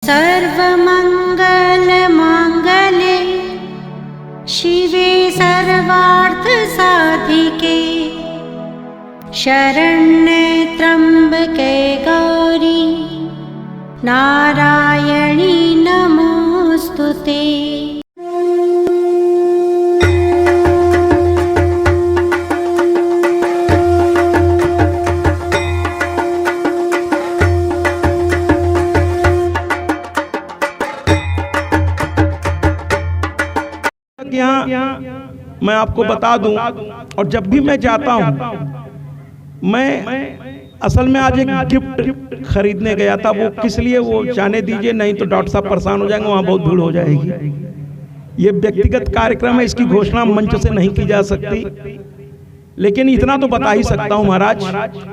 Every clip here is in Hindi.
सर्वमङ्गलमाङ्गल्ये शिवे सर्वार्थसाधिके शरण्ये त्र्यम्बके गौरी नारायणी नमोऽस्तुते। मैं आपको बता दूं, और जब भी मैं जाता हूं, मैं असल में आज एक गिफ्ट खरीदने गया था। वो किस लिए, वो जाने दीजिए, नहीं तो डॉक्टर साहब परेशान हो जाएंगे, वहां बहुत भीड़ हो जाएगी। ये व्यक्तिगत कार्यक्रम है, इसकी घोषणा मंच से नहीं की जा सकती, लेकिन इतना तो बता ही सकता हूं महाराज,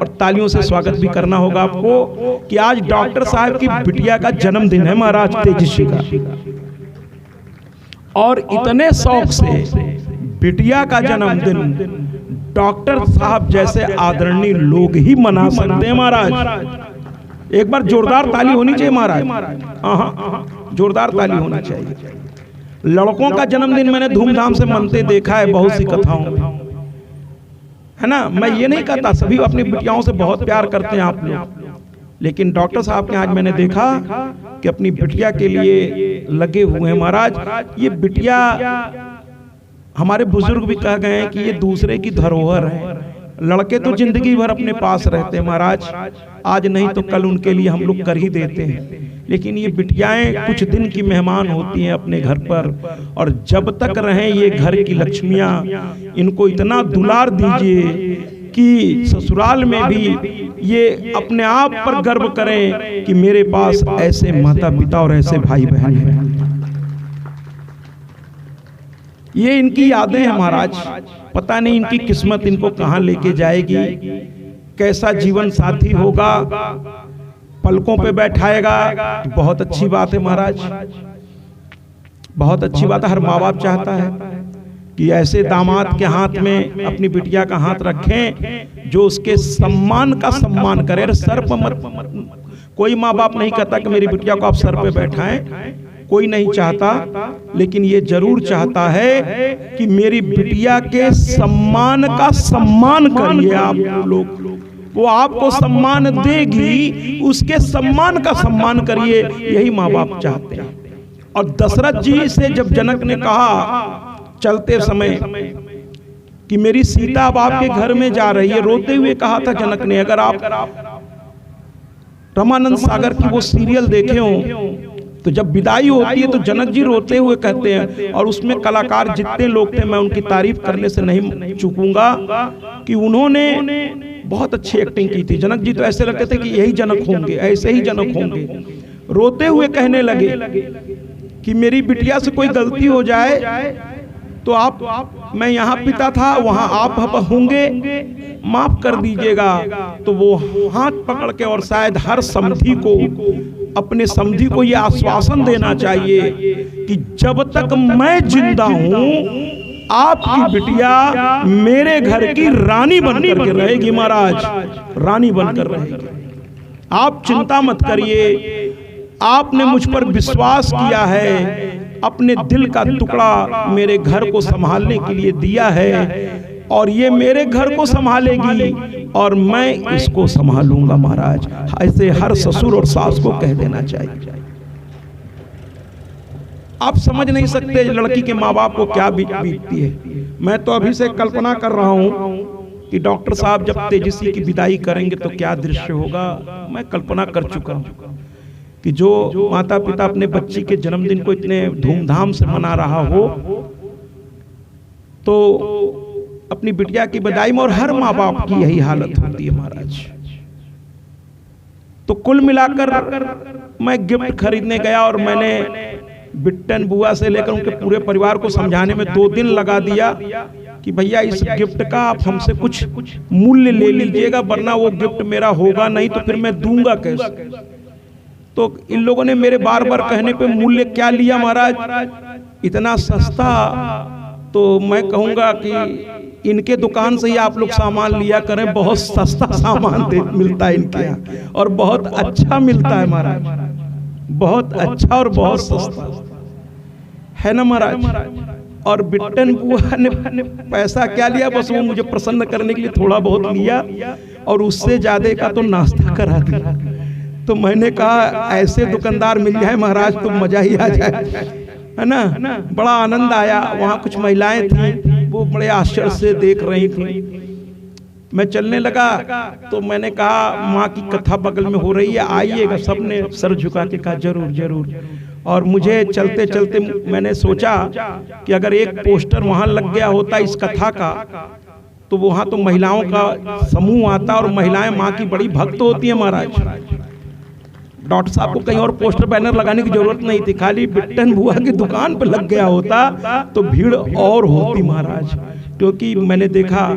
और तालियों से स्वागत भी करना होगा आपको कि आज डॉक्टर साहब की बिटिया का जन्मदिन है महाराज, तेजस्वी का। और इतने शौक से बिटिया का जन्मदिन डॉक्टर साहब जैसे आदरणीय लोग ही मना सकते हैं महाराज। एक बार जोरदार ताली होनी चाहिए महाराज, जोरदार ताली होनी चाहिए। लड़कों का जन्मदिन मैंने धूमधाम से मनते देखा है बहुत सी कथाओं में, है ना। मैं ये नहीं कहता, सभी अपनी बिटियाओं से बहुत प्यार करते हैं आप लोग, लेकिन डॉक्टर साहब के आज मैंने देखा कि अपनी बिटिया के लिए लगे हुए हैं महाराज। ये बिटिया, हमारे बुजुर्ग भी कह गए हैं कि ये दूसरे की धरोहर है। लड़के तो जिंदगी भर अपने पास रहते हैं महाराज, आज नहीं तो कल उनके लिए हम लोग कर ही देते हैं, लेकिन ये बिटियाएं कुछ दिन की मेहमान होती हैं अपने घर पर, और जब तक रहें ये घर की लक्ष्मियां, इनको इतना दुलार दीजिए कि ससुराल में भी ये अपने आप पर गर्व करें कि मेरे पास ऐसे माता पिता और ऐसे भाई बहन हैं। ये इनकी यादें हैं महाराज, पता नहीं इनकी किस्मत इनको कहां लेके जाएगी, कैसा जीवन साथी होगा, पलकों पे बैठाएगा। बहुत अच्छी बात है महाराज, बहुत अच्छी बात है। हर माँ बाप चाहता है कि ऐसे दामाद के हाथ में अपनी बिटिया का हाथ रखें जो उसके सम्मान का सम्मान करे। सर पर मत, कोई माँ बाप नहीं कहता कि मेरी बिटिया को आप सर पे बैठाएं, कोई नहीं चाहता, लेकिन ये जरूर चाहता है कि मेरी बिटिया के सम्मान का सम्मान करिए आप लोग। वो आपको सम्मान देगी, उसके सम्मान का सम्मान करिए, यही माँ बाप चाहते हैं। और दशरथ जी से जब जनक ने कहा चलते समय कि मेरी सीता अब आपके घर में जा रही है, रोते हुए कहा था जनक ने। अगर आप रमानंद सागर की वो सीरियल देखे हो तो जब विदाई होती है तो जनक जी रोते हुए कहते हैं, और उसमें कलाकार जितने लोग थे, मैं उनकी तारीफ करने से नहीं चूकूंगा कि उन्होंने बहुत अच्छी एक्टिंग की थी। जनक जी तो ऐसे लगते थे कि यही जनक होंगे, ऐसे ही जनक होंगे। रोते हुए कहने लगे कि मेरी बिटिया से कोई गलती हो जाए तो आप, मैं यहाँ पिता था वहाँ आप होंगे, माफ कर दीजिएगा। तो वो हाथ पकड़ के, और शायद हर समधी को, अपने समधी को ये आश्वासन देना चाहिए कि जब तक मैं जिंदा हूँ आपकी बिटिया मेरे घर की रानी बनकर के रहेगी महाराज, रानी बनकर रहेगी। आप चिंता मत करिए, आपने मुझ पर विश्वास किया है, अपने दिल का टुकड़ा मेरे घर को संभालने के लिए दिया है, और ये मेरे घर को संभालेगी और मैं इसको संभालूंगा महाराज। ऐसे हर ससुर और सास को कह देना चाहिए। आप समझ नहीं सकते लड़की के माँ बाप को क्या बीतती है। मैं तो अभी से कल्पना कर रहा हूं कि डॉक्टर साहब जब तेजस्वी की विदाई करेंगे तो क्या दृश्य होगा। मैं कल्पना कर चुका हूं कि जो माता पिता अपने बच्ची के जन्मदिन को इतने धूमधाम से मना रहा हो, तो अपनी बिटिया की विदाई में, और हर माँ बाप की यही हालत होती है महाराज। तो कुल मिलाकर मैं गिफ्ट खरीदने गया, और मैंने बिट्टन बुआ से लेकर उनके पूरे परिवार को समझाने में 2 दिन लगा दिया कि भैया इस गिफ्ट का आप हमसे कुछ मूल्य ले लीजिएगा, वरना वो गिफ्ट मेरा होगा नहीं तो फिर मैं दूंगा कैसे। तो इन लोगों ने मेरे बार बार कहने पे मूल्य क्या लिया महाराज, इतना सस्ता। तो मैं कहूंगा कि इनके दुकान से ही आप लोग सामान लिया करें, बहुत सस्ता सामान मिलता है इनके यहाँ और बहुत अच्छा मिलता है महाराज। बहुत अच्छा और बहुत सस्ता है ना महाराज। और बिट्टन बुआ ने पैसा क्या लिया, बस वो मुझे प्रसन्न करने के लिए थोड़ा बहुत लिया और उससे ज्यादा का तो नाश्ता करा दिया। तो मैंने कहा ऐसे दुकानदार मिल जाए महाराज तो मजा ही आ जाए, है ना। बड़ा आनंद आया। वहाँ कुछ महिलाएं थी, वो बड़े आश्चर्य से देख रही थी। मैं चलने लगा तो मैंने कहा माँ की कथा बगल में हो रही है, आइएगा। सबने सर झुका के कहा जरूर जरूर। और मुझे चलते चलते मैंने सोचा कि अगर एक पोस्टर वहां लग गया होता इस कथा का, तो वहां तो महिलाओं का समूह आता और महिलाएं माँ की बड़ी भक्त होती है महाराज। डॉक्टर साहब को कहीं और पोस्टर बैनर लगाने की जरूरत नहीं थी, खाली बिट्टन बुआ की दुकान पर लग गया होता तो भीड़ और होती महाराज। क्योंकि मैंने देखा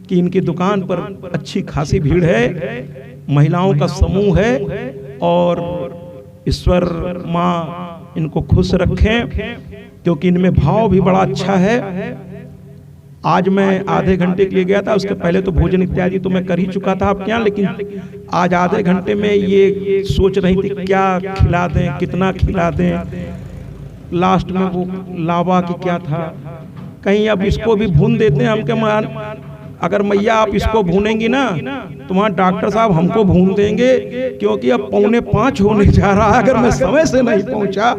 कि इनकी दुकान पर अच्छी खासी भीड़ है, महिलाओं का समूह है। और ईश्वर माँ इनको खुश रखें, क्योंकि इनमें भाव भी बड़ा अच्छा है। आज मैं आधे घंटे के लिए गया था, उसके पहले तो भोजन इत्यादि तो मैं कर ही चुका था आपके यहाँ, लेकिन आज आधे घंटे में ये सोच रही थी क्या खिला दें, कितना खिला दें। लास्ट में वो लावा की क्या था, कहीं अब इसको भी भून देते हैं। हम क्या अगर मैया आप इसको भूनेंगी ना तो वहाँ डॉक्टर साहब हमको भून देंगे, क्योंकि अब 4:45 होने जा रहा है। अगर मैं समय से नहीं पहुँचा,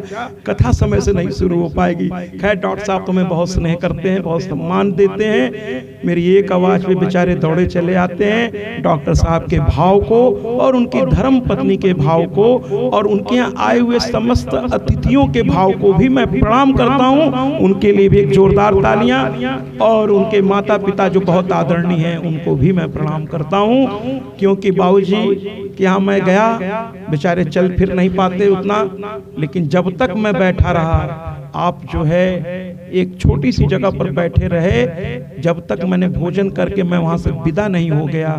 कथा समय से नहीं शुरू हो पाएगी। खैर डॉक्टर साहब तो मैं बहुत स्नेह करते हैं, बहुत सम्मान देते हैं। मेरी एक आवाज़ पे बेचारे दौड़े चले आते हैं। डॉक्टर साहब के भाव को और उनकी धर्म पत्नी के भाव को और उनके यहाँ आए हुए समस्त अतिथियों के भाव को भी मैं प्रणाम करता हूँ। उनके लिए भी एक जोरदार तालियां। और उनके माता पिता जो बहुत आदरणीय हैं उनको भी मैं प्रणाम करता हूँ, क्योंकि बाबूजी के यहाँ मैं गया, बेचारे चल फिर नहीं पाते उतना, लेकिन जब तक मैं बैठा रहा, आप जो है एक छोटी सी जगह पर बैठे रहे, जब तक मैंने भोजन करके मैं वहां से विदा नहीं हो गया,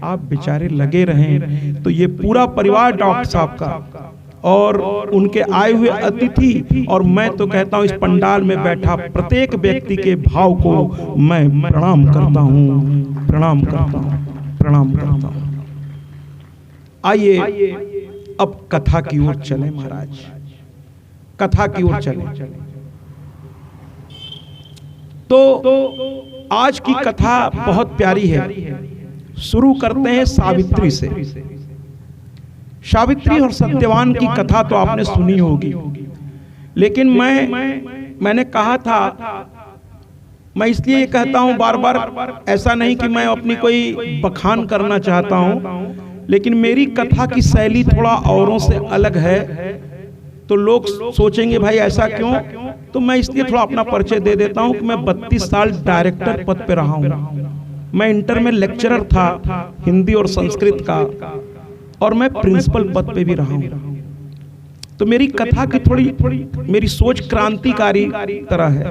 आप बेचारे लगे रहे। तो ये पूरा परिवार डॉक्टर साहब का और उनके आए हुए अतिथि और मैं तो कहता हूँ इस पंडाल में बैठा प्रत्येक व्यक्ति के भाव को मैं प्रणाम करता हूँ, प्रणाम करता हूँ, प्रणाम करता हूँ। आइए अब कथा की ओर चले महाराज, कथा की ओर चले। तो आज की कथा बहुत प्यारी है। शुरू करते हैं सावित्री से। सावित्री और सत्यवान की कथा तो आपने सुनी होगी, लेकिन मैंने कहा था, मैं इसलिए कहता हूं बार बार, ऐसा नहीं कि मैं अपनी कोई बखान करना चाहता हूं, लेकिन मेरी कथा की शैली थोड़ा औरों से अलग है। तो लोग सोचेंगे भाई ऐसा क्यों, तो मैं इसलिए थोड़ा अपना परिचय दे देता हूं कि मैं 32 साल डायरेक्टर पद पे रहा हूं। मैं इंटर में लेक्चरर था हिंदी और संस्कृत का, और मैं प्रिंसिपल पद पे भी रहा हूं। तो मेरी कथा की थोड़ी मेरी सोच क्रांतिकारी तरह है,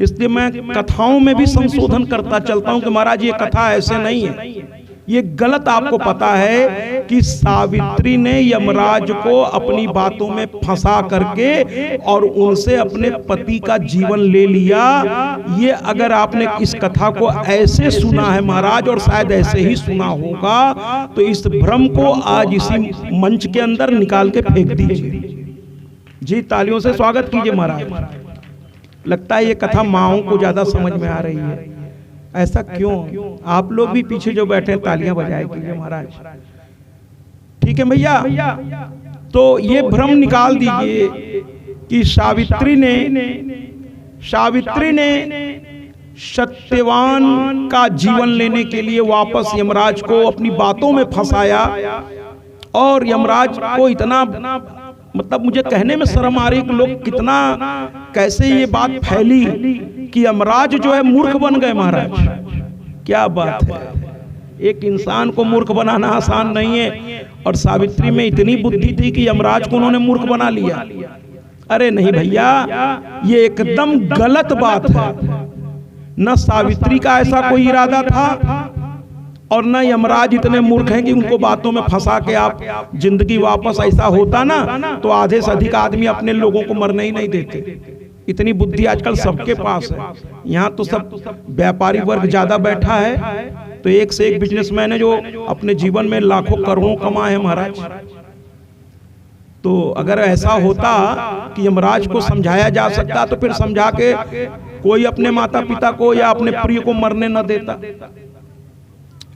इसलिए मैं कथाओं में भी संशोधन करता चलता हूं कि महाराज ये कथा ऐसे नहीं है, ये गलत आपको पता है कि सावित्री ने यमराज को अपनी बातों में फंसा करके और उनसे अपने पति का जीवन ले लिया। ये अगर आपने इस कथा को ऐसे सुना है महाराज, और शायद ऐसे ही सुना होगा, तो इस भ्रम को आज इसी मंच के अंदर निकाल के फेंक दीजिए। जी तालियों से स्वागत कीजिए महाराज। लगता है ये कथा माओं को ज्यादा समझ में आ रही है, ऐसा क्यों? आप लोग भी पीछे जो बैठे तालियां बजाए कीजिए महाराज। ठीक है भैया, तो ये भ्रम निकाल दीजिए कि सावित्री ने सत्यवान का जीवन लेने के लिए वापस यमराज को अपनी बातों में फंसाया, और यमराज को इतना, मतलब मुझे कहने में शर्म आ रही कि लोग कितना, कैसे ये बात फैली कि यमराज जो है मूर्ख बन गए महाराज। क्या बात है, एक इंसान को मूर्ख बनाना आसान नहीं है, और सावित्री में इतनी बुद्धि थी कि यमराज को उन्होंने मूर्ख बना लिया। अरे नहीं भैया, ये एकदम गलत बात है। न सावित्री का ऐसा कोई इरादा था, और न यमराज इतने मूर्ख हैं कि उनको बातों में फंसा के आप जिंदगी वापस, ऐसा होता ना तो आधे से अधिक आदमी अपने लोगों को मरने ही नहीं देते। इतनी बुद्धि आजकल सबके पास है। यहाँ तो सब व्यापारी वर्ग ज्यादा बैठा है, तो एक से एक बिजनेसमैन है जो अपने जीवन में लाखों करोड़ों कमाए हैं महाराज। तो अगर ऐसा होता कि यमराज को समझाया जा सकता तो फिर समझा के कोई अपने माता पिता को या अपने प्रिय को मरने न देता।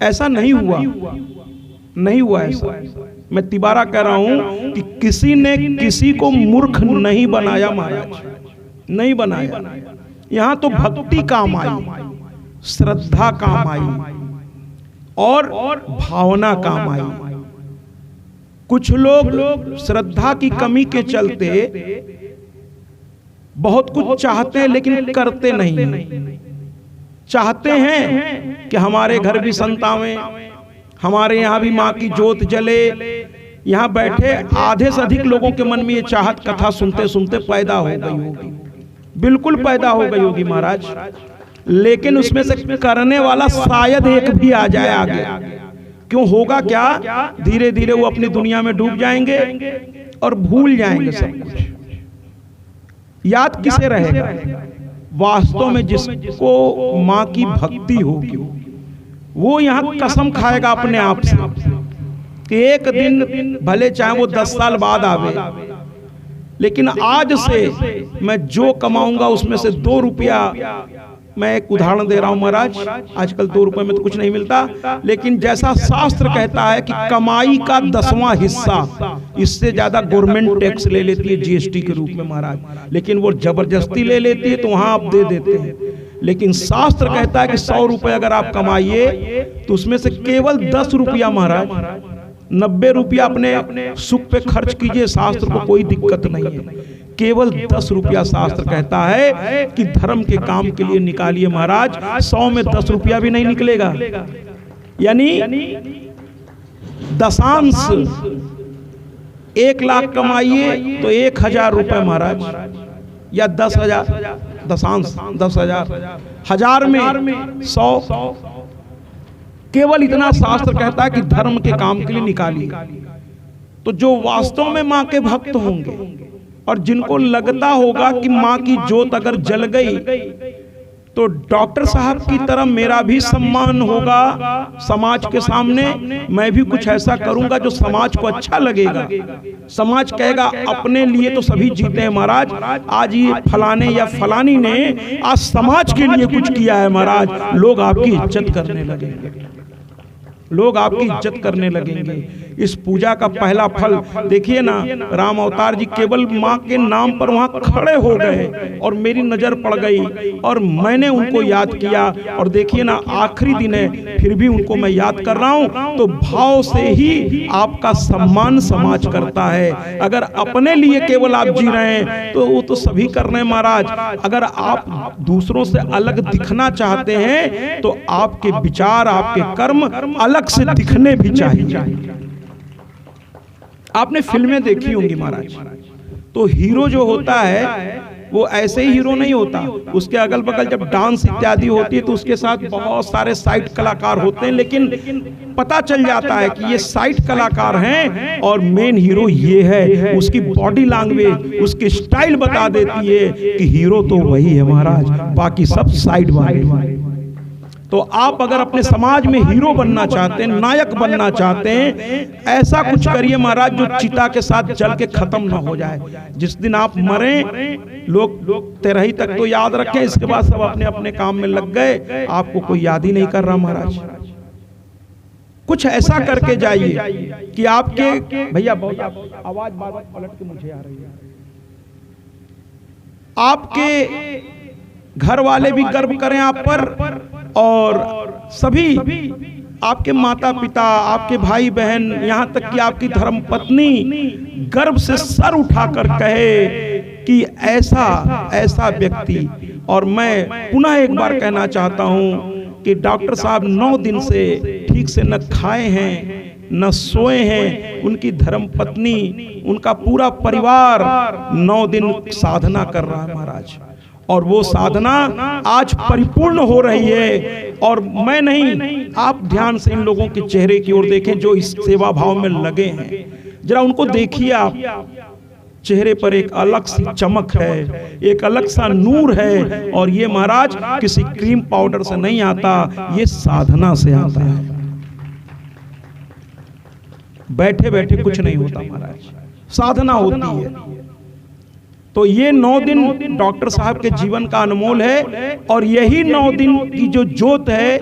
ऐसा नहीं हुआ, नहीं हुआ ऐसा। मैं तिबारा कह रहा हूं कि किसी ने किसी को मूर्ख नहीं बनाया महाराज, नहीं बनाया। यहां तो भक्ति काम आई, श्रद्धा काम आई और भावना काम आई। कुछ लोग श्रद्धा की कमी के चलते बहुत कुछ चाहते हैं लेकिन करते नहीं हैं। चाहते हैं कि हमारे घर भी संतावें, हमारे यहाँ भी माँ की जोत जले। यहाँ बैठे आधे से अधिक लोगों के मन में ये चाहत कथा सुनते सुनते पैदा हो गई होगी, बिल्कुल पैदा हो गई होगी महाराज। लेकिन उसमें से करने वाला शायद एक भी आ जाए आगे। क्यों होगा क्या? धीरे धीरे वो अपनी दुनिया में डूब जाएंगे और भूल जाएंगे सब कुछ। याद किसे रहेगा? वास्तव में जिसको माँ की भक्ति होगी वो यहाँ कसम खाएगा अपने आप से कि एक दिन भले चाहे वो 10 साल बाद आवे, लेकिन आज से मैं जो कमाऊंगा उसमें से 2 रुपया, मैं एक उदाहरण दे रहा हूं महाराज, आजकल 2 रुपए में तो कुछ नहीं मिलता, लेकिन जैसा शास्त्र कहता है कि कमाई का 10वां हिस्सा, इससे ज्यादा गवर्नमेंट टैक्स ले लेती है जीएसटी के रूप में महाराज, लेकिन वो जबरदस्ती ले लेती है तो वहां आप दे देते हैं। लेकिन शास्त्र कहता है कि 100 रुपए अगर आप कमाइए तो उसमें से केवल 10 रुपया महाराज, 90 रुपया अपने सुख पे खर्च कीजिए, शास्त्र को कोई दिक्कत नहीं है। केवल 10 रुपया शास्त्र कहता है कि धर्म के काम के लिए निकालिए महाराज। 100 में 10 रुपया भी नहीं निकलेगा, यानी दशांश 1 लाख कमाइए तो 1000 रुपए महाराज, या 10,000, दशांश 10,000, 1000 में 100, केवल इतना शास्त्र कहता है कि धर्म के काम के लिए निकालिए। तो जो वास्तव में मां के भक्त होंगे और जिनको लगता होगा कि मां की जोत अगर जल गई तो डॉक्टर साहब की तरह मेरा भी सम्मान होगा समाज के सामने, मैं भी कुछ ऐसा करूंगा जो समाज को अच्छा लगेगा। समाज कहेगा अपने लिए तो सभी जीते हैं महाराज, आज ये फलाने या फलानी ने आज समाज के लिए कुछ किया है महाराज, लोग आपकी इज्जत करने लगेंगे, लोग आपकी इज्जत करने लगेंगे। इस पूजा का पहला फल देखिए ना, राम अवतार जी केवल माँ के नाम पर वहां खड़े हो गए और मेरी नजर पड़ गई और मैंने उनको याद किया, और देखिए ना आखिरी दिन है फिर भी उनको मैं याद कर रहा हूं। तो भाव से ही आपका सम्मान समाज करता है। अगर अपने लिए केवल आप जी रहे हैं तो वो तो सभी कर रहे हैं महाराज। अगर आप दूसरों से अलग दिखना चाहते हैं तो आपके विचार, आपके कर्म अलग से दिखने भी चाहिए। आपने फिल्में देखी होंगी महाराज, तो हीरो जो होता है वो ऐसे ही हीरो नहीं होता, उसके अगल बगल जब डांस इत्यादि होती है तो उसके साथ बहुत सारे साइड कलाकार होते हैं, लेकिन पता चल जाता है कि ये साइड कलाकार हैं और मेन हीरो ये है। उसकी बॉडी लैंग्वेज, उसकी स्टाइल बता देती है कि हीरो तो वही है महाराज, बाकी सब साइड वाले। तो आप अगर अपने समाज में हीरो बनना चाहते हैं, नायक बनना चाहते हैं, ऐसा कुछ करिए महाराज जो चिता के साथ जल के खत्म ना हो जाए। जिस दिन आप मरें लोग 13 तक तो याद रखें, इसके बाद सब अपने अपने काम में लग गए, आपको कोई याद ही नहीं कर रहा महाराज। कुछ ऐसा करके जाइए कि आपके भैया बहुत आवाज बार पलट के मुझे आ रही है, आपके घर वाले भी गर्व करें आप पर, और सभी आपके माता पिता, आपके भाई बहन, यहाँ तक कि आपकी धर्म पत्नी गर्व से सर उठाकर कहे कि ऐसा व्यक्ति। और मैं पुनः एक बार कहना चाहता हूँ कि डॉक्टर साहब 9 दिन से ठीक से न खाए हैं न सोए हैं, उनकी धर्म पत्नी, उनका पूरा परिवार 9 दिन साधना कर रहा है महाराज, और वो साधना आज परिपूर्ण हो रही है। और मैं नहीं, आप ध्यान से इन लोगों के चेहरे की ओर देखें जो इस सेवा भाव में लगे हैं, जरा उनको देखिए आप, चेहरे पर एक अलग सी चमक है, एक अलग सा नूर है, और ये महाराज किसी क्रीम पाउडर से नहीं आता, ये साधना से आता है। बैठे बैठे कुछ नहीं होता महाराज, साधना होती है। तो ये 9 दिन डॉक्टर साहब के जीवन का अनमोल है और यही 9 दिन की जो ज्योत है,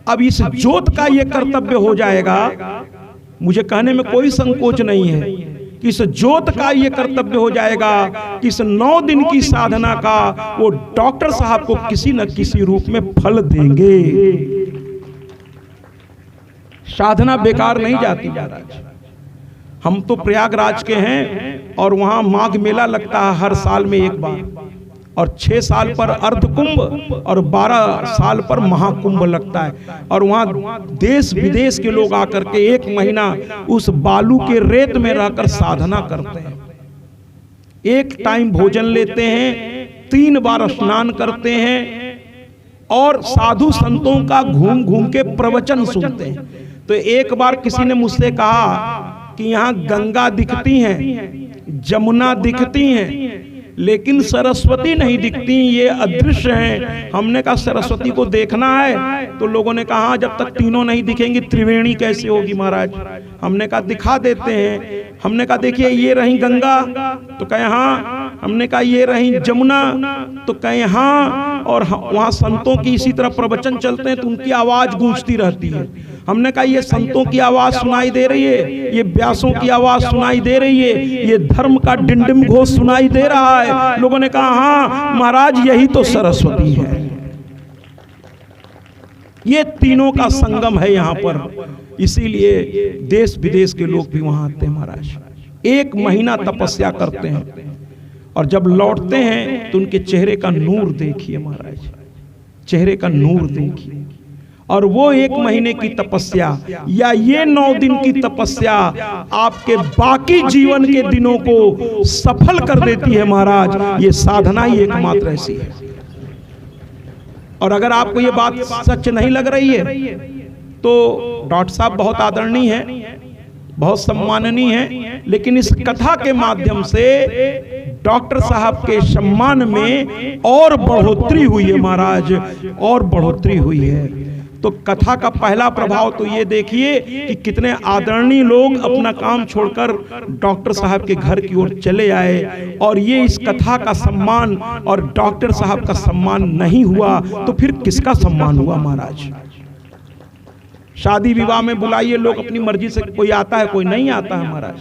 अब इस ज्योत का ये कर्तव्य हो जाएगा, मुझे कहने में कोई संकोच नहीं है कि इस ज्योत का ये कर्तव्य हो जाएगा कि इस 9 दिन की साधना का वो डॉक्टर साहब को किसी न किसी रूप में फल देंगे। साधना बेकार नहीं जाती महाराज। हम तो प्रयागराज के हैं और वहां माघ मेला लगता है हर साल में एक बार, और 6 साल पर अर्धकुंभ और 12 साल पर महाकुंभ लगता है। और वहां देश विदेश के लोग आकर के 1 महीना उस बालू के रेत में रहकर साधना करते हैं। एक टाइम भोजन लेते हैं, 3 बार स्नान करते हैं और साधु संतों का घूम घूम के प्रवचन सुनते हैं। तो एक बार किसी ने मुझसे कहा कि यहाँ गंगा दिखती हैं, जमुना दिखती हैं, लेकिन सरस्वती नहीं दिखती, ये अदृश्य हैं। हमने कहा सरस्वती को देखना है? तो लोगों ने कहा जब तक तीनों नहीं दिखेंगी त्रिवेणी कैसे होगी महाराज। हमने कहा दिखा देते हैं। हमने कहा देखिए ये रही गंगा, तो कहे हाँ। हमने कहा ये रही जमुना, तो कहे हाँ। और वहाँ संतों की इसी तरह प्रवचन चलते हैं तो उनकी आवाज गूंजती रहती है। हमने कहा ये संतों की आवाज सुनाई दे रही है, ये व्यासों की आवाज सुनाई दे रही है, ये धर्म का डिंडिम घोष सुनाई दे रहा है। लोगों ने कहा हाँ महाराज यही तो सरस्वती है। ये तीनों का संगम है यहाँ पर, इसीलिए देश विदेश के लोग भी वहां आते हैं महाराज। 1 महीना तपस्या करते हैं और जब लौटते हैं तो उनके चेहरे का नूर देखिए महाराज, चेहरे का नूर देखिए। और वो 1 महीने की तपस्या या ये 9 दिन की तपस्या आपके बाकी जीवन के दिनों को सफल कर देती है महाराज। ये साधना ही एकमात्र ऐसी है। और अगर आपको ये बात सच नहीं लग रही है तो डॉक्टर साहब बहुत आदरणीय है, बहुत सम्माननीय है, लेकिन इस कथा के माध्यम से डॉक्टर साहब के सम्मान में और बढ़ोतरी हुई है महाराज, और बढ़ोतरी हुई है। तो कथा का पहला प्रभाव तो ये देखिए कि कितने आदरणीय लोग अपना काम छोड़कर डॉक्टर साहब के घर की ओर चले आए। और ये इस कथा का सम्मान और डॉक्टर साहब का सम्मान नहीं हुआ तो फिर किसका सम्मान हुआ महाराज। शादी विवाह में बुलाइए लोग अपनी मर्जी से, कोई आता है कोई नहीं आता है महाराज,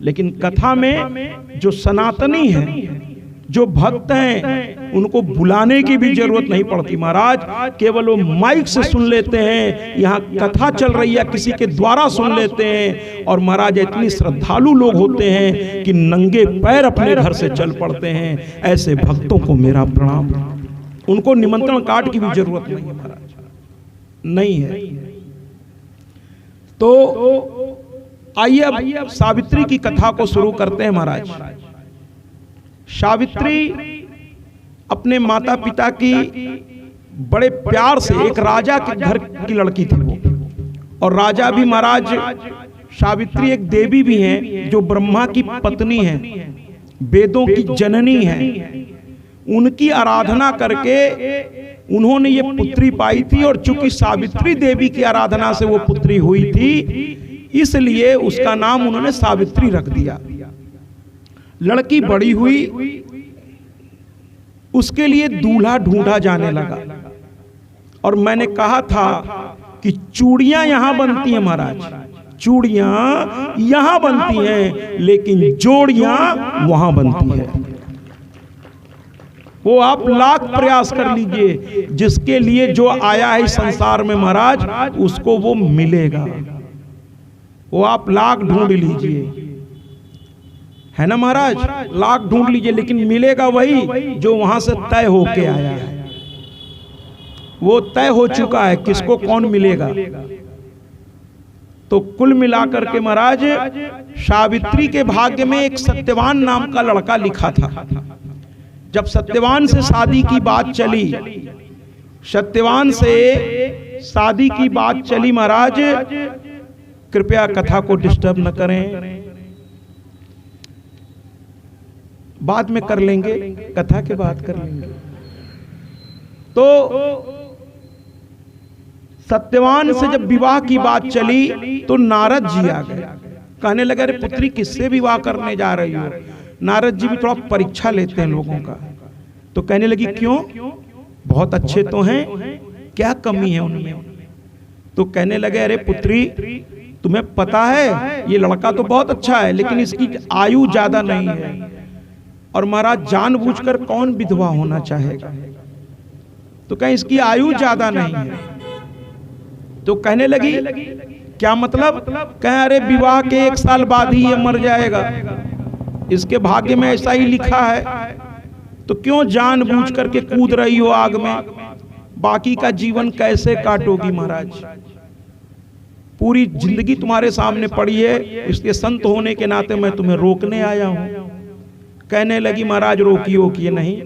लेकिन कथा में जो सनातनी है, जो भक्त हैं, उनको बुलाने की भी जरूरत नहीं पड़ती महाराज। केवल वो माइक से सुन लेते हैं, यहाँ कथा चल रही है किसी के द्वारा सुन लेते हैं। और महाराज इतनी श्रद्धालु लोग होते हैं कि नंगे पैर अपने घर से चल पड़ते हैं। ऐसे भक्तों को मेरा प्रणाम। उनको निमंत्रण कार्ड की भी जरूरत नहीं है महाराज, नहीं है। तो आइए अब सावित्री की कथा को शुरू करते हैं महाराज। सावित्री अपने माता पिता की बड़े प्यार से, एक राजा के घर की लड़की थी वो, और राजा भी महाराज, सावित्री एक देवी भी हैं जो ब्रह्मा की पत्नी हैं, वेदों की जननी हैं। उनकी आराधना करके उन्होंने ये पुत्री पाई थी, और चूंकि सावित्री देवी की आराधना से वो पुत्री हुई थी, इसलिए उसका नाम उन्होंने सावित्री रख दिया। लड़की बड़ी हुई, उसके लिए दूल्हा ढूंढा जाने लगा। और मैंने कहा था कि चूड़ियां यहां बनती हैं महाराज, चूड़ियां यहां बनती हैं, लेकिन जोड़ियां वहां बनती हैं। वो आप लाख प्रयास कर लीजिए, जिसके लिए जो आया है इस संसार में महाराज, उसको वो मिलेगा। वो आप लाख ढूंढ लीजिए, है ना महाराज, लाख ढूंढ लीजिए, लेकिन मिलेगा वही जो वहां से तय होके आया है। वो तय हो चुका है किसको कौन मिलेगा। तो कुल मिलाकर के महाराज, सावित्री के भाग्य में एक सत्यवान नाम का लड़का लिखा था। जब सत्यवान से शादी की बात चली, सत्यवान से शादी की बात चली महाराज, कृपया कथा को डिस्टर्ब न करें, बाद में कर लेंगे, कथा के बाद कर लेंगे। तो सत्यवान से जब विवाह की बात चली तो नारद जी आ गए। कहने लगे अरे पुत्री किससे विवाह करने जा रही हो? नारद जी भी थोड़ा परीक्षा लेते हैं लोगों का। तो कहने लगी क्यों, बहुत अच्छे तो हैं, क्या कमी है उनमें? तो कहने लगे अरे पुत्री तुम्हें पता है ये लड़का तो बहुत अच्छा है लेकिन इसकी आयु ज्यादा नहीं है, और महाराज जानबूझकर कौन विधवा होना चाहेगा? तो कहें इसकी आयु ज्यादा नहीं है। तो कहने लगी क्या मतलब? कहें अरे विवाह के 1 साल बाद ही ये मर जाएगा, इसके भाग्य में ऐसा ही लिखा है। तो क्यों जानबूझ करके कूद रही हो आग में? बाकी का जीवन कैसे काटोगी महाराज? पूरी जिंदगी तुम्हारे सामने पड़ी है, इसके संत होने के नाते मैं तुम्हें रोकने आया हूं। कहने लगी महाराज रोकिए नहीं।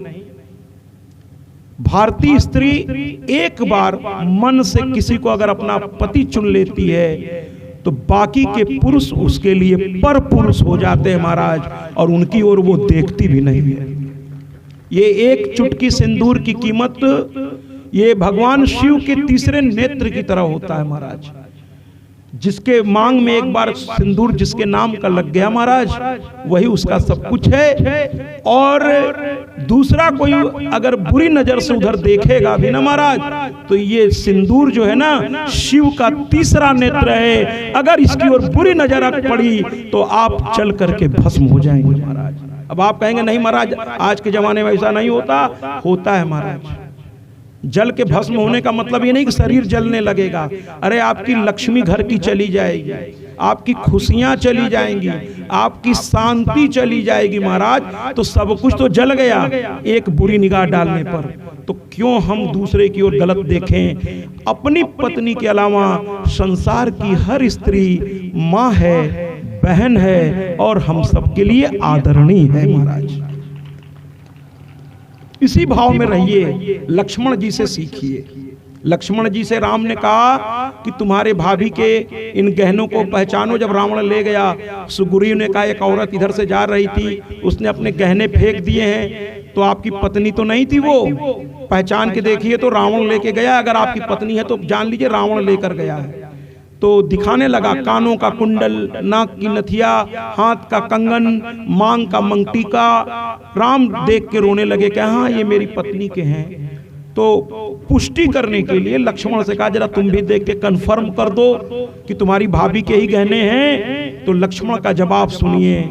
भारतीय स्त्री एक बार मन से किसी को अगर अपना पति चुन लेती है तो बाकी के पुरुष उसके लिए पर पुरुष हो जाते हैं महाराज, और उनकी ओर वो देखती भी नहीं है। ये एक चुटकी सिंदूर की कीमत ये भगवान शिव के तीसरे नेत्र की तरह होता है महाराज। जिसके मांग में एक बार सिंदूर जिसके नाम का लग गया महाराज, वही उसका सब कुछ है। और दूसरा कोई अगर बुरी नजर से उधर देखेगा भी ना महाराज, तो ये सिंदूर जो है ना शिव का तीसरा नेत्र है, अगर इसकी ओर बुरी नजर पड़ी तो आप चल करके भस्म हो जाएंगे महाराज। अब आप कहेंगे नहीं महाराज आज के जमाने में ऐसा नहीं होता, होता है महाराज। जल के भस्म होने का मतलब ये नहीं कि शरीर जलने लगेगा, अरे आपकी लक्ष्मी घर की चली जाएगी, आपकी खुशियां चली जाएंगी, आपकी शांति चली जाएगी महाराज। तो सब कुछ तो जल गया एक बुरी निगाह डालने पर। तो क्यों हम दूसरे की ओर गलत देखें? अपनी पत्नी के अलावा संसार की हर स्त्री माँ है, बहन है, और हम सबके लिए आदरणीय है महाराज। इसी भाव में रहिए, लक्ष्मण जी से सीखिए। लक्ष्मण जी से राम ने कहा कि तुम्हारे भाभी के इन गहनों को पहचानो। जब रावण ले गया, सुग्रीव ने कहा एक औरत इधर से जा रही थी, उसने अपने गहने फेंक दिए हैं, तो आपकी पत्नी तो नहीं थी, वो पहचान के देखिए तो रावण लेके गया। अगर आपकी पत्नी है तो जान लीजिए रावण लेकर गया है। तो दिखाने लगा कानों का कुंडल, नाक की नथिया, हाथ का कंगन, मांग का मंगटीका। राम देख के रोने लगे कि हाँ ये मेरी पत्नी के हैं। तो पुष्टि करने के लिए लक्ष्मण से कहा जरा तुम भी देख के कंफर्म कर दो कि तुम्हारी भाभी के ही गहने हैं। तो लक्ष्मण का जवाब सुनिए,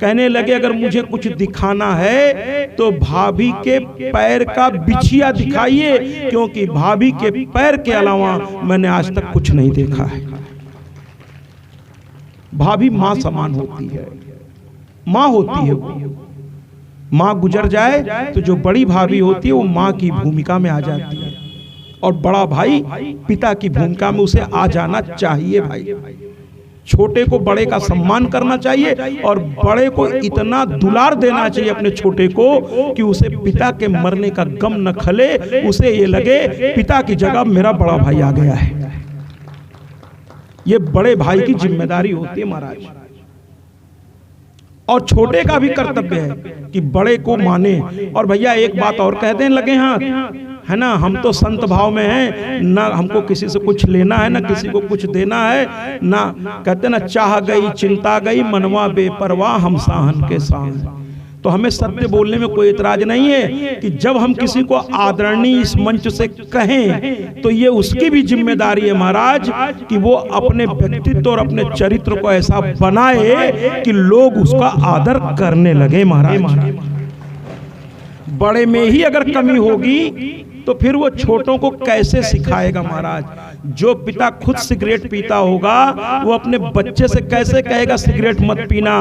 कहने लगे अगर मुझे कुछ दिखाना है तो भाभी के पैर का बिछिया दिखाइए, क्योंकि भाभी के पैर के अलावा मैंने आज तक कुछ नहीं देखा है। भाभी मां समान होती है, मां होती है वो। मां गुजर जाए तो जो बड़ी भाभी होती है वो मां की भूमिका में आ जाती है, और बड़ा भाई पिता की भूमिका में उसे आ जाना चाहिए। भाई छोटे को बड़े का सम्मान करना चाहिए, और बड़े को इतना दुलार देना चाहिए अपने छोटे को कि उसे पिता के मरने का गम न खले, उसे ये लगे पिता की जगह मेरा बड़ा भाई आ गया है। ये बड़े भाई की जिम्मेदारी होती है महाराज। और छोटे का भी कर्तव्य है कि बड़े को माने। और भैया एक बात और कह दें लगे हाँ, है ना, हम तो संत भाव में हैं, ना हमको किसी से कुछ लेना है, ना किसी को कुछ देना है, ना कहते ना चाह गई चिंता गई मनवा बेपरवाह हम साहन के साथ। तो हमें सत्य बोलने में कोई इतराज नहीं है कि जब हम किसी को आदरणीय इस मंच से कहें तो ये उसकी भी जिम्मेदारी है महाराज कि वो अपने व्यक्तित्व और अपने चरित्र को ऐसा बनाए कि लोग उसका आदर करने लगे महाराज। बड़े में ही अगर कमी होगी तो फिर वो छोटों को कैसे सिखाएगा महाराज। जो पिता खुद सिगरेट पीता होगा वो अपने बच्चे से कैसे कहेगा सिगरेट मत पीना।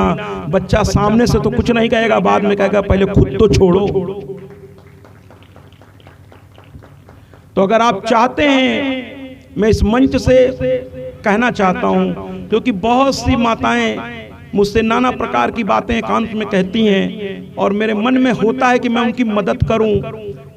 बच्चा सामने से तो कुछ नहीं कहेगा, बाद में कहेगा पहले खुद तो छोड़ो। तो अगर आप चाहते हैं, मैं इस मंच से कहना चाहता हूं, क्योंकि बहुत सी माताएं मुझसे नाना प्रकार की बातें एकांत में कहती हैं और मेरे मन में होता है कि मैं उनकी मदद करूं,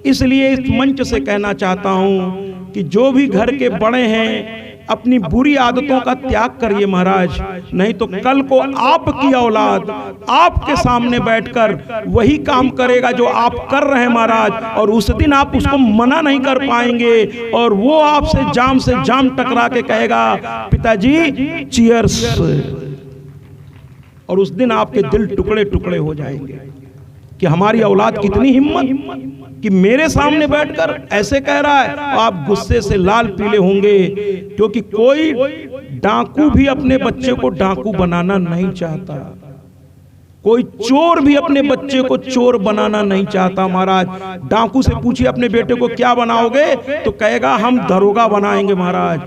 इसलिए इस मंच से कहना चाहता हूं कि जो भी घर के बड़े हैं अपनी बुरी आदतों का त्याग करिए महाराज, नहीं तो कल को आपकी औलाद आपके सामने बैठकर वही काम करेगा जो आप कर रहे हैं महाराज, और उस दिन आप उसको मना नहीं कर पाएंगे और वो आपसे जाम से जाम टकरा के कहेगा पिताजी चीयर्स, और उस दिन आपके दिल टुकड़े टुकड़े हो जाएंगे कि हमारी औलाद कितनी हिम्मत कि मेरे सामने बैठकर ऐसे कह रहा है। आप गुस्से से लाल पीले होंगे, क्योंकि कोई डाकू भी अपने बच्चे को डाकू बनाना नहीं चाहता, कोई चोर भी अपने बच्चे को चोर बनाना नहीं चाहता। महाराज, डाकू से पूछिए अपने बेटे को क्या बनाओगे, तो कहेगा हम दरोगा बनाएंगे। महाराज,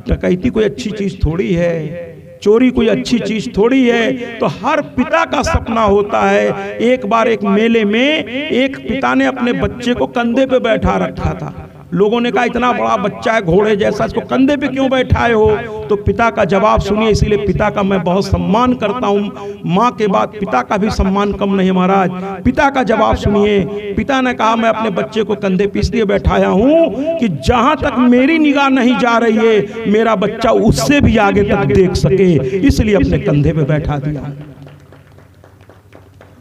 डकैती कोई अच्छी चीज थोड़ी है, चोरी कोई अच्छी चीज थोड़ी है। तो हर पिता का सपना होता है। एक बार एक मेले में एक पिता ने अपने बच्चे को कंधे पे बैठा रखा था। लोगों ने कहा इतना बड़ा बच्चा है घोड़े जैसा, इसको कंधे पे क्यों बैठाए हो? तो पिता का जवाब सुनिए, इसीलिए पिता का मैं बहुत सम्मान करता हूँ। माँ के बाद पिता का भी सम्मान कम नहीं महाराज। पिता का जवाब सुनिए। पिता ने कहा मैं अपने बच्चे को कंधे पे इसलिए बैठाया हूँ कि जहां तक मेरी निगाह नहीं जा रही है, मेरा बच्चा उससे भी आगे तक देख सके, इसलिए अपने कंधे पे बैठा दिया।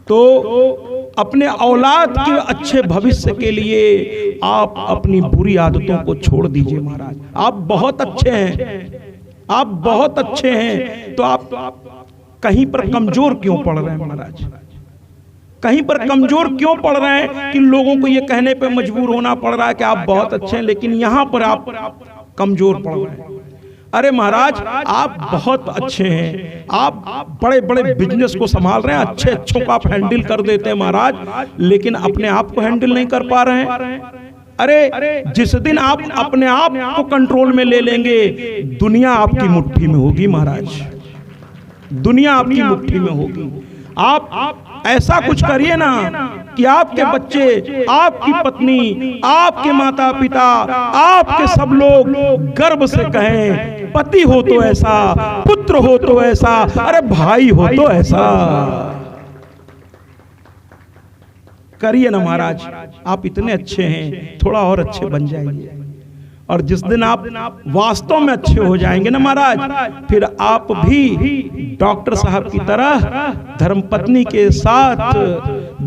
तो अपने औलाद के अच्छे भविष्य के लिए आप अपनी बुरी आदतों को छोड़ दीजिए। महाराज, आप बहुत अच्छे हैं, आप बहुत अच्छे हैं, तो आप कहीं पर कमजोर क्यों पड़ रहे हैं? महाराज, कहीं पर कमजोर क्यों पड़ रहे हैं कि लोगों को ये कहने पे मजबूर होना पड़ रहा है कि आप बहुत अच्छे हैं, लेकिन यहां पर आप कमजोर पड़ रहे हैं। अरे महाराज, आप बहुत अच्छे हैं, आप बड़े बड़े बिजनेस को संभाल रहे हैं, अच्छे अच्छों को आप हैंडल कर देते हैं महाराज, लेकिन अपने आप को हैंडल नहीं कर पा रहे हैं। अरे जिस दिन आप अपने आप को कंट्रोल में ले लेंगे, दुनिया आपकी मुट्ठी में होगी महाराज, दुनिया आपकी मुट्ठी में होगी। आप ऐसा कुछ करिए ना कि आपके बच्चे, आपकी पत्नी, आपके माता पिता, आपके सब लोग गर्व से कहें पति हो तो ऐसा, पुत्र हो तो ऐसा, अरे भाई हो तो ऐसा। करिए ना महाराज, आप इतने अच्छे हैं, थोड़ा और अच्छे बन जाएंगे। और जिस दिन आप वास्तव में अच्छे हो जाएंगे ना महाराज, फिर आप भी डॉक्टर साहब की तरह धर्मपत्नी के साथ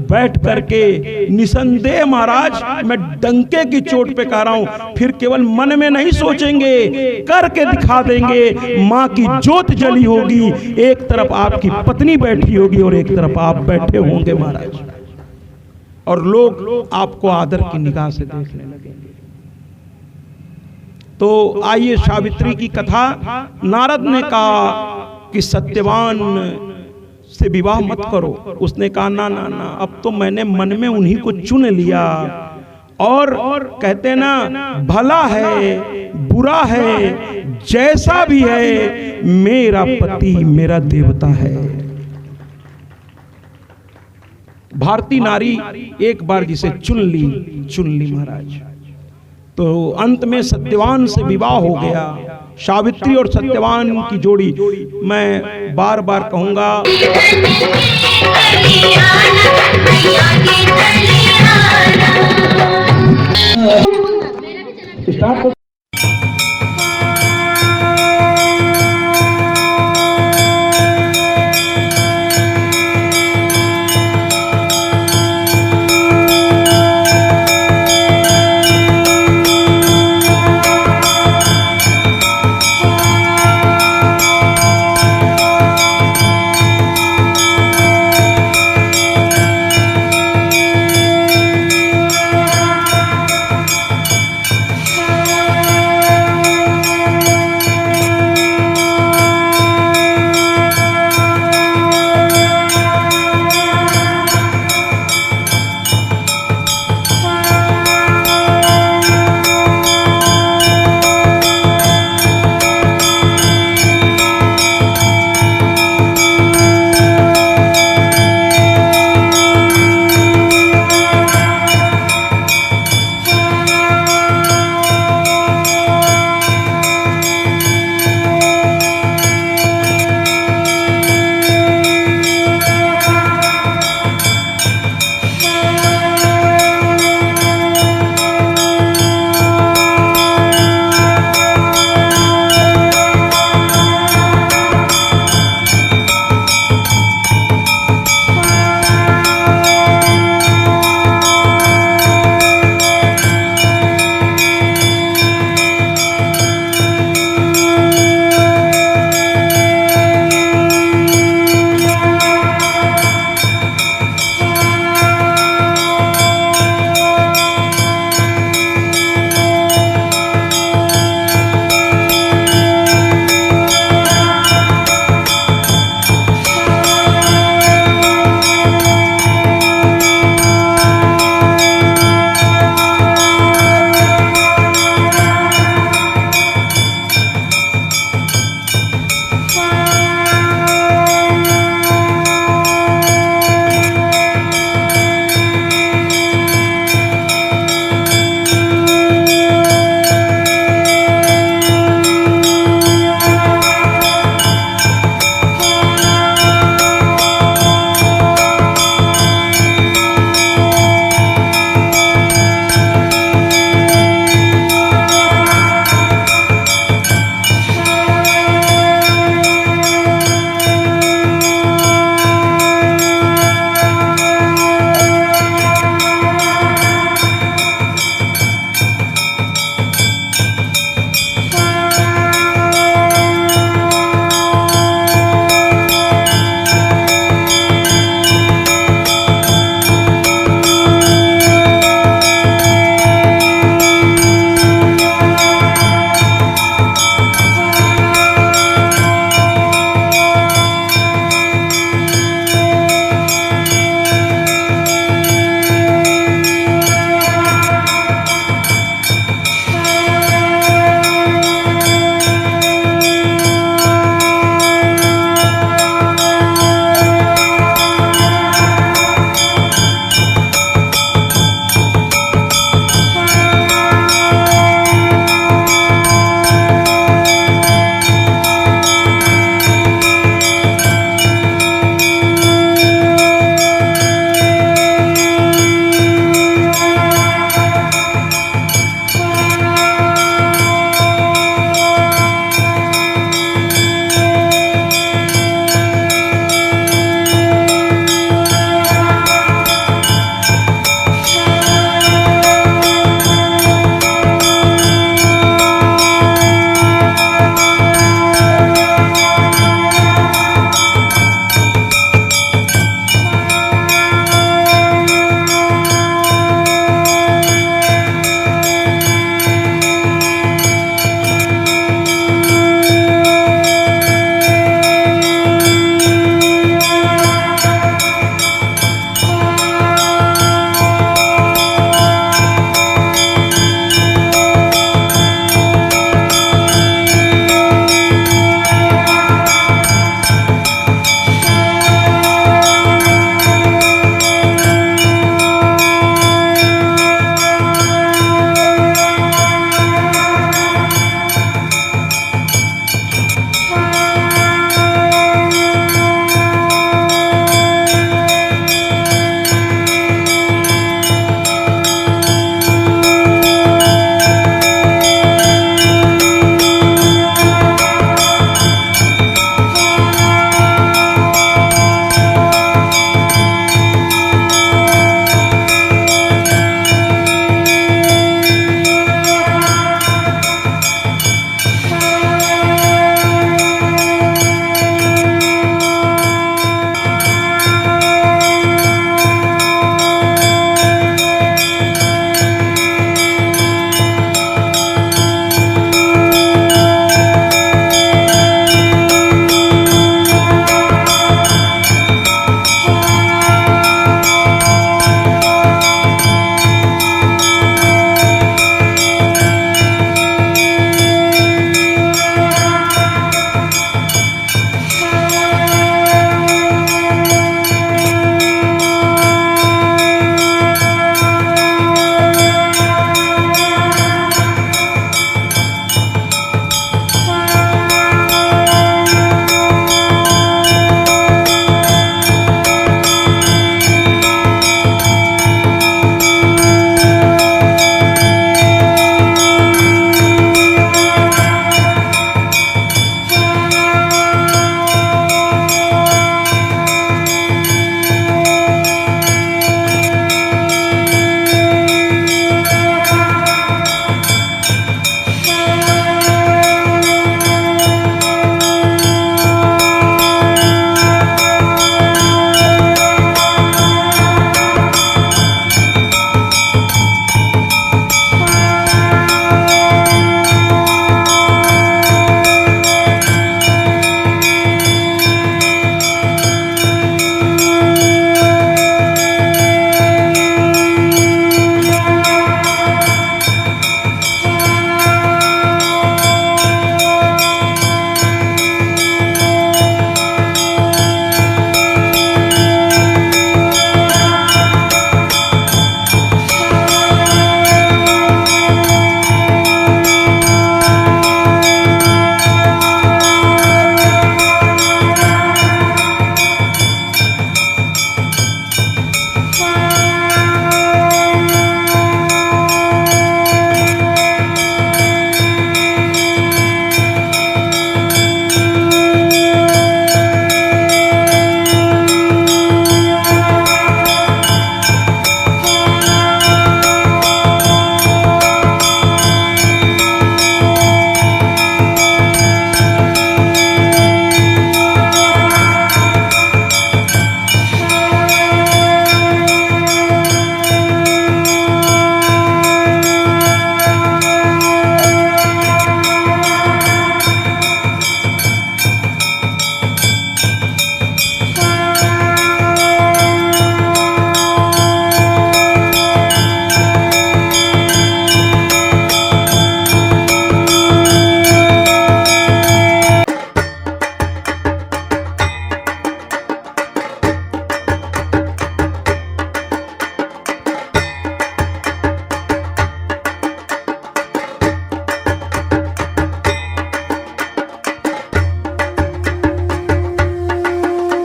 बैठ करके निसंदेह महाराज, मैं डंके की चोट पे कह रहा हूं, फिर केवल मन में नहीं सोचेंगे, करके दिखा देंगे। मां की जोत जली होगी, एक तरफ आपकी पत्नी बैठी होगी और एक तरफ आप बैठे होंगे महाराज, और लोग आपको आदर की निगाह से देखने लगेंगे। तो आइए सावित्री की कथा। नारद ने कहा कि सत्यवान से विवाह मत करो। उसने कहा ना ना ना, अब तो मैंने मन में उन्हीं को चुन लिया, और कहते ना भला है बुरा है जैसा भी है, मेरा पति मेरा देवता है। भारतीय नारी एक बार जिसे चुन ली महाराज, तो अंत में सत्यवान से विवाह हो गया। सावित्री और सत्यवान की जोड़ी, मैं बार बार कहूंगा